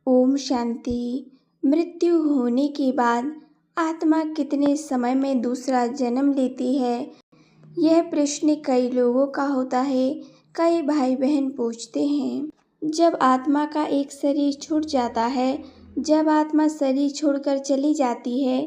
ओम शांति। मृत्यु होने के बाद आत्मा कितने समय में दूसरा जन्म लेती है, यह प्रश्न कई लोगों का होता है। कई भाई बहन पूछते हैं, जब आत्मा का एक शरीर छूट जाता है, जब आत्मा शरीर छोड़कर चली जाती है,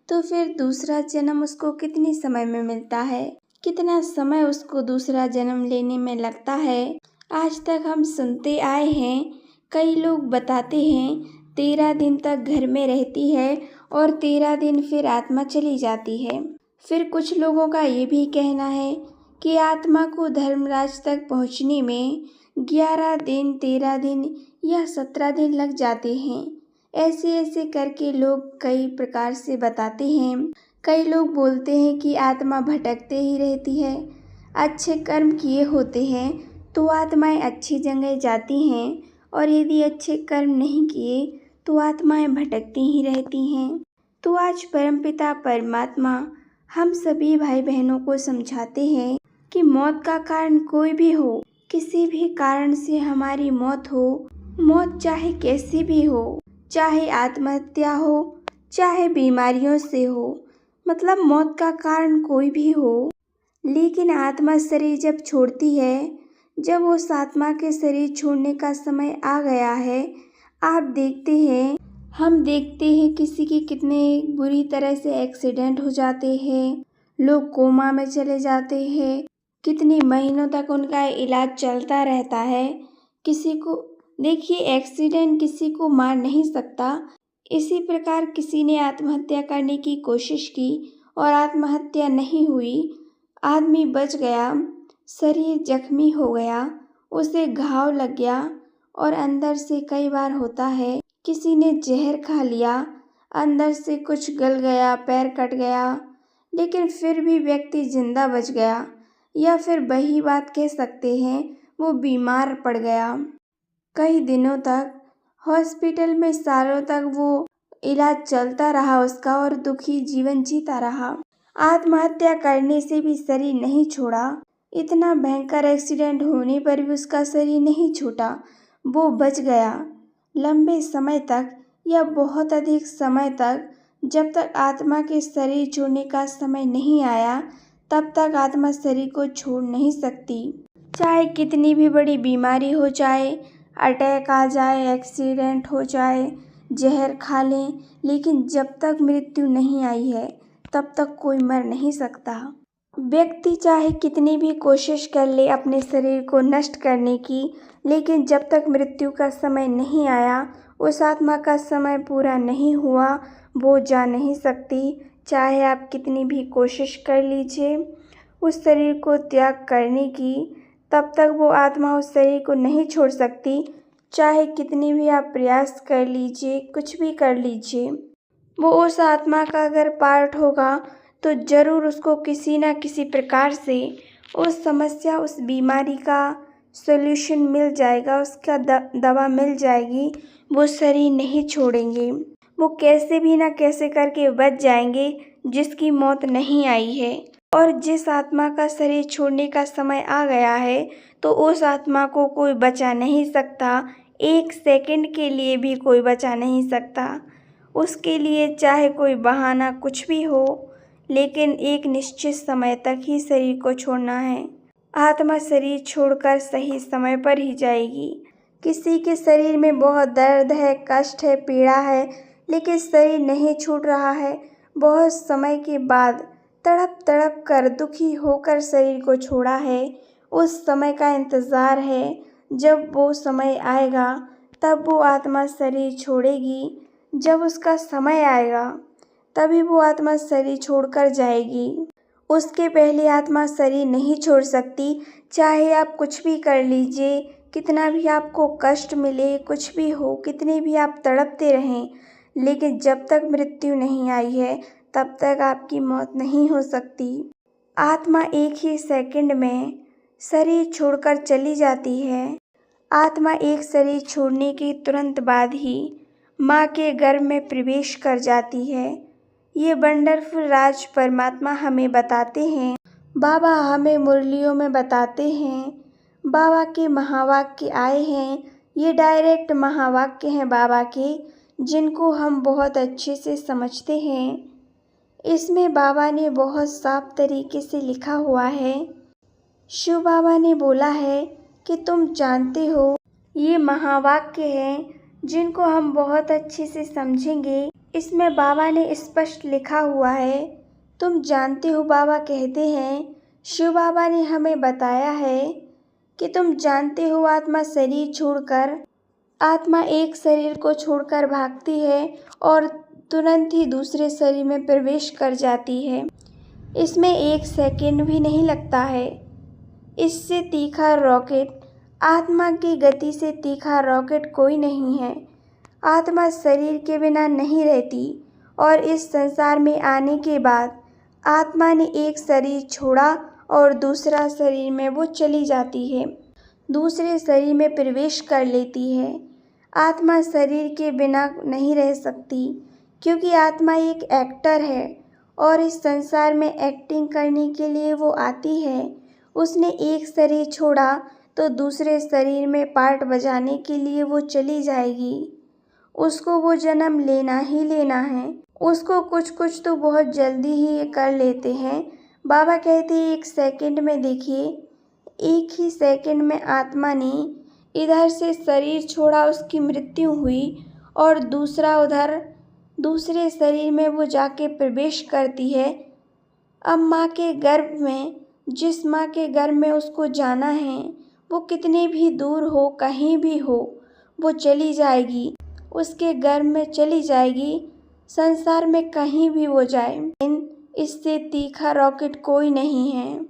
तो फिर दूसरा जन्म उसको कितने समय में मिलता है, कितना समय उसको दूसरा जन्म लेने में लगता है। आज तक हम सुनते आए हैं, कई लोग बताते हैं 13 दिन तक घर में रहती है और 13 दिन फिर आत्मा चली जाती है। फिर कुछ लोगों का ये भी कहना है कि आत्मा को धर्मराज तक पहुंचने में 11 दिन, 13 दिन या 17 दिन लग जाते हैं। ऐसे ऐसे करके लोग कई प्रकार से बताते हैं। कई लोग बोलते हैं कि आत्मा भटकते ही रहती है। अच्छे कर्म किए होते हैं तो आत्माएं अच्छी जगह जाती हैं, और यदि अच्छे कर्म नहीं किए तो आत्माएं भटकती ही रहती हैं। तो आज परमपिता परमात्मा हम सभी भाई बहनों को समझाते हैं कि मौत का कारण कोई भी हो, किसी भी कारण से हमारी मौत हो, मौत चाहे कैसी भी हो, चाहे आत्महत्या हो, चाहे बीमारियों से हो, मतलब मौत का कारण कोई भी हो, लेकिन आत्मा शरीर जब छोड़ती है, जब उस आत्मा के शरीर छोड़ने का समय आ गया है, आप देखते हैं, हम देखते हैं किसी की कितने बुरी तरह से एक्सीडेंट हो जाते हैं, लोग कोमा में चले जाते हैं, कितने महीनों तक उनका इलाज चलता रहता है। किसी को देखिए, एक्सीडेंट किसी को मार नहीं सकता। इसी प्रकार किसी ने आत्महत्या करने की कोशिश की और आत्महत्या नहीं हुई, आदमी बच गया, शरीर जख्मी हो गया, उसे घाव लग गया, और अंदर से कई बार होता है किसी ने जहर खा लिया, अंदर से कुछ गल गया, पैर कट गया, लेकिन फिर भी व्यक्ति जिंदा बच गया, या फिर वही बात कह सकते हैं वो बीमार पड़ गया, कई दिनों तक हॉस्पिटल में, सालों तक वो इलाज चलता रहा उसका और दुखी जीवन जीता रहा। आत्महत्या करने से भी शरीर नहीं छोड़ा, इतना भयंकर एक्सीडेंट होने पर भी उसका शरीर नहीं छूटा, वो बच गया लंबे समय तक या बहुत अधिक समय तक। जब तक आत्मा के शरीर छोड़ने का समय नहीं आया, तब तक आत्मा शरीर को छोड़ नहीं सकती। चाहे कितनी भी बड़ी बीमारी हो जाए, अटैक आ जाए, एक्सीडेंट हो जाए, जहर खा लें, लेकिन जब तक मृत्यु नहीं आई है तब तक कोई मर नहीं सकता। व्यक्ति चाहे कितनी भी कोशिश कर ले अपने शरीर को नष्ट करने की, लेकिन जब तक मृत्यु का समय नहीं आया, उस आत्मा का समय पूरा नहीं हुआ, वो जा नहीं सकती। चाहे आप कितनी भी कोशिश कर लीजिए उस शरीर को त्याग करने की, तब तक वो आत्मा उस शरीर को नहीं छोड़ सकती। चाहे कितनी भी आप प्रयास कर लीजिए, कुछ भी कर लीजिए, वो उस आत्मा का अगर पार्ट होगा तो ज़रूर उसको किसी न किसी प्रकार से उस समस्या, उस बीमारी का सॉल्यूशन मिल जाएगा, उसका दवा मिल जाएगी। वो शरीर नहीं छोड़ेंगे, वो कैसे भी ना कैसे करके बच जाएंगे जिसकी मौत नहीं आई है। और जिस आत्मा का शरीर छोड़ने का समय आ गया है, तो उस आत्मा को कोई बचा नहीं सकता, एक सेकंड के लिए भी कोई बचा नहीं सकता। उसके लिए चाहे कोई बहाना कुछ भी हो, लेकिन एक निश्चित समय तक ही शरीर को छोड़ना है। आत्मा शरीर छोड़कर सही समय पर ही जाएगी। किसी के शरीर में बहुत दर्द है, कष्ट है, पीड़ा है, लेकिन शरीर नहीं छूट रहा है, बहुत समय के बाद तड़प तड़प कर, दुखी होकर शरीर को छोड़ा है। उस समय का इंतज़ार है, जब वो समय आएगा तब वो आत्मा शरीर छोड़ेगी। जब उसका समय आएगा तभी वो आत्मा शरीर छोड़कर जाएगी। उसके पहले आत्मा शरीर नहीं छोड़ सकती। चाहे आप कुछ भी कर लीजिए, कितना भी आपको कष्ट मिले, कुछ भी हो, कितने भी आप तड़पते रहें, लेकिन जब तक मृत्यु नहीं आई है तब तक आपकी मौत नहीं हो सकती। आत्मा एक ही सेकंड में शरीर छोड़कर चली जाती है। आत्मा एक शरीर छोड़ने के तुरंत बाद ही माँ के गर्भ में प्रवेश कर जाती है। ये वंडरफुल राज परमात्मा हमें बताते हैं, बाबा हमें मुरलियों में बताते हैं, बाबा के महावाक्य आए हैं। ये डायरेक्ट महावाक्य हैं बाबा के, जिनको हम बहुत अच्छे से समझते हैं। इसमें बाबा ने बहुत साफ तरीके से लिखा हुआ है। शिव बाबा ने बोला है कि तुम जानते हो, ये महावाक्य हैं जिनको हम बहुत अच्छे से समझेंगे। इसमें बाबा ने स्पष्ट लिखा हुआ है, तुम जानते हो। बाबा कहते हैं, शिव बाबा ने हमें बताया है कि तुम जानते हो, आत्मा एक शरीर को छोड़कर भागती है और तुरंत ही दूसरे शरीर में प्रवेश कर जाती है। इसमें 1 सेकंड भी नहीं लगता है। इससे तीखा रॉकेट, आत्मा की गति से तीखा रॉकेट कोई नहीं है। आत्मा शरीर के बिना नहीं रहती और इस संसार में आने के बाद आत्मा ने एक शरीर छोड़ा और दूसरा शरीर में वो चली जाती है, दूसरे शरीर में प्रवेश कर लेती है। आत्मा शरीर के बिना नहीं रह सकती, क्योंकि आत्मा एक एक्टर है और इस संसार में एक्टिंग करने के लिए वो आती है। उसने एक शरीर छोड़ा तो दूसरे शरीर में पार्ट बजाने के लिए वो चली जाएगी। उसको वो जन्म लेना ही लेना है। उसको कुछ तो बहुत जल्दी ही ये कर लेते हैं। बाबा कहते हैं 1 सेकंड में, देखिए 1 ही सेकंड में आत्मा ने इधर से शरीर छोड़ा, उसकी मृत्यु हुई और दूसरे शरीर में वो जाके प्रवेश करती है। अब माँ के गर्भ में, जिस माँ के गर्भ में उसको जाना है, वो कितने भी दूर हो, कहीं भी हो, वो चली जाएगी, उसके गर्भ में चली जाएगी, संसार में कहीं भी वो जाए। इससे तीखा रॉकेट कोई नहीं है।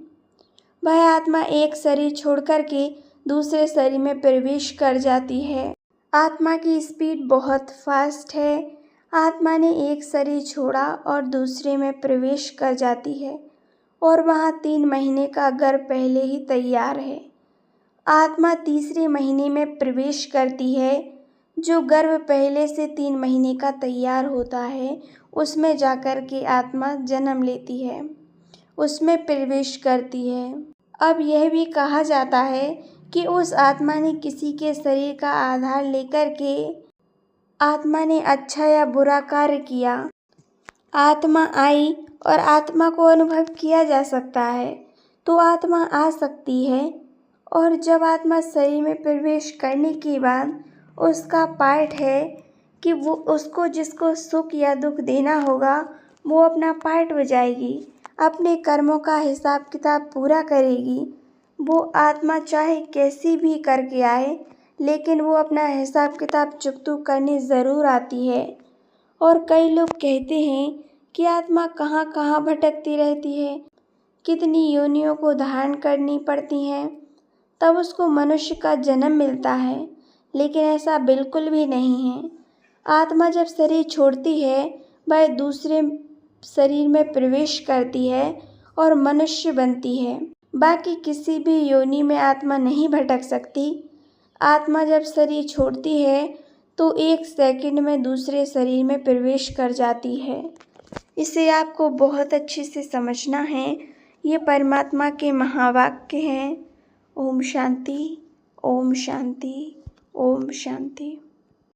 वह आत्मा एक शरीर छोड़कर के दूसरे शरीर में प्रवेश कर जाती है। आत्मा की स्पीड बहुत फास्ट है। आत्मा ने एक शरीर छोड़ा और दूसरे में प्रवेश कर जाती है और वहाँ 3 महीने का गर्भ पहले ही तैयार है। आत्मा तीसरे महीने में प्रवेश करती है। जो गर्भ पहले से 3 महीने का तैयार होता है, उसमें जाकर के आत्मा जन्म लेती है, उसमें प्रवेश करती है। अब यह भी कहा जाता है कि उस आत्मा ने किसी के शरीर का आधार लेकर के आत्मा ने अच्छा या बुरा कार्य किया। आत्मा आई और आत्मा को अनुभव किया जा सकता है, तो आत्मा आ सकती है। और जब आत्मा शरीर में प्रवेश करने के बाद उसका पार्ट है कि वो उसको जिसको सुख या दुख देना होगा, वो अपना पार्ट बजाएगी, अपने कर्मों का हिसाब किताब पूरा करेगी। वो आत्मा चाहे कैसी भी करके आए, लेकिन वो अपना हिसाब किताब चुकता करने ज़रूर आती है। और कई लोग कहते हैं कि आत्मा कहाँ कहाँ भटकती रहती है, कितनी योनियों को धारण करनी पड़ती हैं, तब उसको मनुष्य का जन्म मिलता है। लेकिन ऐसा बिल्कुल भी नहीं है। आत्मा जब शरीर छोड़ती है, वह दूसरे शरीर में प्रवेश करती है और मनुष्य बनती है। बाकी किसी भी योनि में आत्मा नहीं भटक सकती। आत्मा जब शरीर छोड़ती है तो 1 सेकंड में दूसरे शरीर में प्रवेश कर जाती है। इसे आपको बहुत अच्छे से समझना है। ये परमात्मा के महावाक्य हैं। ओम शांति, ओम शांति, ओम शांति।